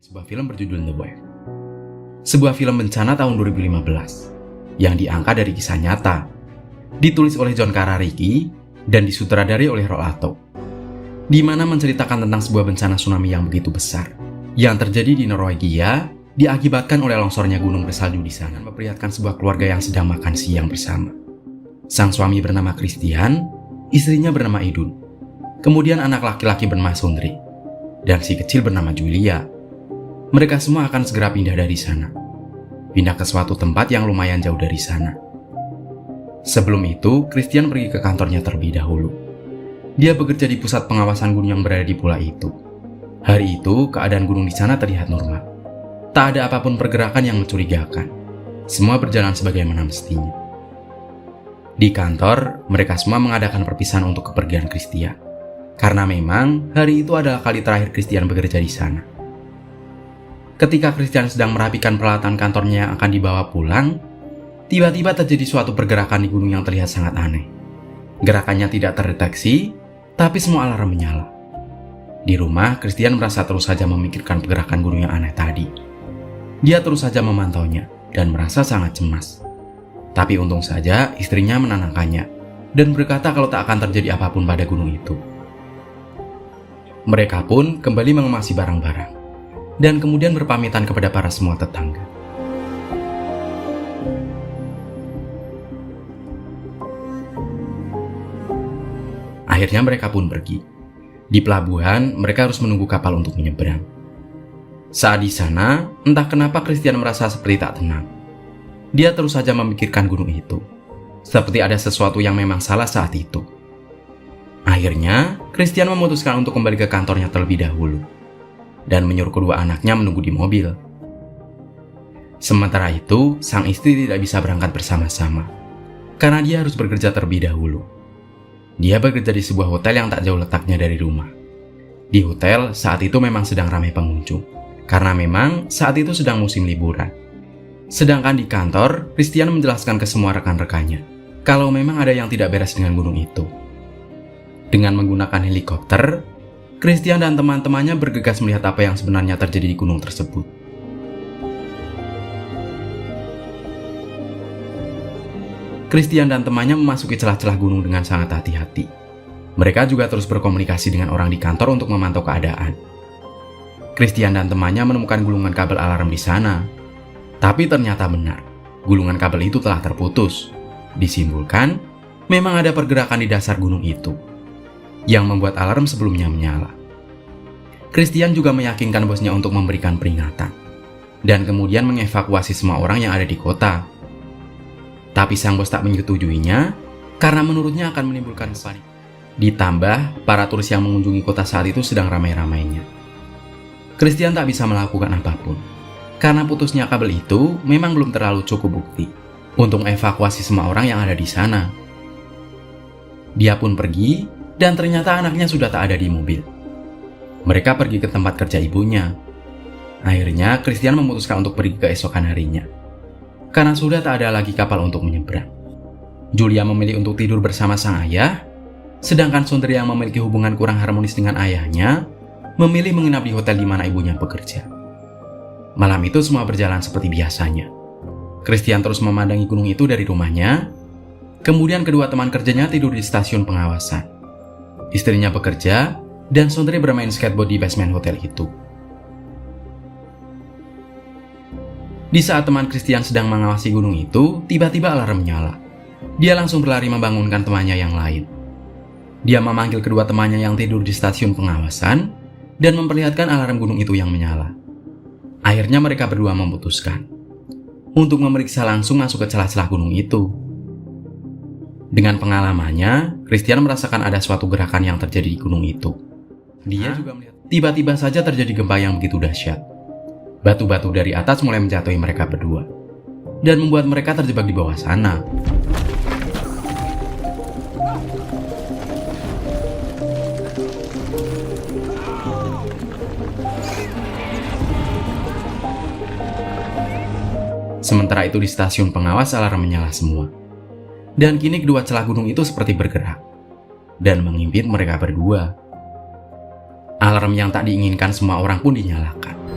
Sebuah film berjudul The Wave. Sebuah film bencana tahun 2015 yang diangkat dari kisah nyata, ditulis oleh John Karariki dan disutradari oleh Roald Atto, di mana menceritakan tentang sebuah bencana tsunami yang begitu besar yang terjadi di Norwegia diakibatkan oleh longsornya gunung bersalju di sana. Memperlihatkan sebuah keluarga yang sedang makan siang bersama. Sang suami bernama Christian, istrinya bernama Idun, kemudian anak laki-laki bernama Sondre, dan si kecil bernama Julia. Mereka semua akan segera pindah dari sana. Pindah ke suatu tempat yang lumayan jauh dari sana. Sebelum itu, Christian pergi ke kantornya terlebih dahulu. Dia bekerja di pusat pengawasan gunung yang berada di pulau itu. Hari itu, keadaan gunung di sana terlihat normal. Tak ada apapun pergerakan yang mencurigakan. Semua berjalan sebagaimana mestinya. Di kantor, mereka semua mengadakan perpisahan untuk kepergian Christian. Karena memang, hari itu adalah kali terakhir Christian bekerja di sana. Ketika Christian sedang merapikan peralatan kantornya yang akan dibawa pulang, tiba-tiba terjadi suatu pergerakan di gunung yang terlihat sangat aneh. Gerakannya tidak terdeteksi, tapi semua alarm menyala. Di rumah, Christian merasa terus saja memikirkan pergerakan gunung yang aneh tadi. Dia terus saja memantaunya dan merasa sangat cemas. Tapi untung saja istrinya menenangkannya dan berkata kalau tak akan terjadi apapun pada gunung itu. Mereka pun kembali mengemasi barang-barang dan kemudian berpamitan kepada para semua tetangga. Akhirnya mereka pun pergi. Di pelabuhan, mereka harus menunggu kapal untuk menyeberang. Saat di sana, entah kenapa Christian merasa seperti tak tenang. Dia terus saja memikirkan gunung itu, seperti ada sesuatu yang memang salah saat itu. Akhirnya, Christian memutuskan untuk kembali ke kantornya terlebih dahulu dan menyuruh kedua anaknya menunggu di mobil. Sementara itu, sang istri tidak bisa berangkat bersama-sama karena dia harus bekerja terlebih dahulu. Dia bekerja di sebuah hotel yang tak jauh letaknya dari rumah. Di hotel, saat itu memang sedang ramai pengunjung karena memang saat itu sedang musim liburan. Sedangkan di kantor, Christian menjelaskan ke semua rekan-rekannya kalau memang ada yang tidak beres dengan gunung itu. Dengan menggunakan helikopter, Christian dan teman-temannya bergegas melihat apa yang sebenarnya terjadi di gunung tersebut. Christian dan temannya memasuki celah-celah gunung dengan sangat hati-hati. Mereka juga terus berkomunikasi dengan orang di kantor untuk memantau keadaan. Christian dan temannya menemukan gulungan kabel alarm di sana. Tapi ternyata benar, gulungan kabel itu telah terputus. Disimpulkan, memang ada pergerakan di dasar gunung itu yang membuat alarm sebelumnya menyala. Christian juga meyakinkan bosnya untuk memberikan peringatan dan kemudian mengevakuasi semua orang yang ada di kota. Tapi sang bos tak menyetujuinya karena menurutnya akan menimbulkan panik. Ditambah, para turis yang mengunjungi kota saat itu sedang ramai-ramainya. Christian tak bisa melakukan apapun karena putusnya kabel itu memang belum terlalu cukup bukti untuk mengevakuasi semua orang yang ada di sana. Dia pun pergi dan ternyata anaknya sudah tak ada di mobil. Mereka pergi ke tempat kerja ibunya. Akhirnya, Christian memutuskan untuk pergi keesokan harinya karena sudah tak ada lagi kapal untuk menyeberang. Julia memilih untuk tidur bersama sang ayah, sedangkan Sondre yang memiliki hubungan kurang harmonis dengan ayahnya memilih menginap di hotel di mana ibunya bekerja. Malam itu semua berjalan seperti biasanya. Christian terus memandangi gunung itu dari rumahnya. Kemudian kedua teman kerjanya tidur di stasiun pengawasan. Istrinya bekerja dan Sondre bermain skateboard di basement hotel itu. Di saat teman Christian sedang mengawasi gunung itu, tiba-tiba alarm menyala. Dia langsung berlari membangunkan temannya yang lain. Dia memanggil kedua temannya yang tidur di stasiun pengawasan dan memperlihatkan alarm gunung itu yang menyala. Akhirnya mereka berdua memutuskan untuk memeriksa langsung masuk ke celah-celah gunung itu. Dengan pengalamannya, Christian merasakan ada suatu gerakan yang terjadi di gunung itu. Dia juga melihat tiba-tiba saja terjadi gempa yang begitu dahsyat. Batu-batu dari atas mulai menjatuhi mereka berdua dan membuat mereka terjebak di bawah sana. Sementara itu di stasiun pengawas alarm menyala semua. Dan kini kedua celah gunung itu seperti bergerak dan mengimpit mereka berdua. Alarm yang tak diinginkan semua orang pun dinyalakan.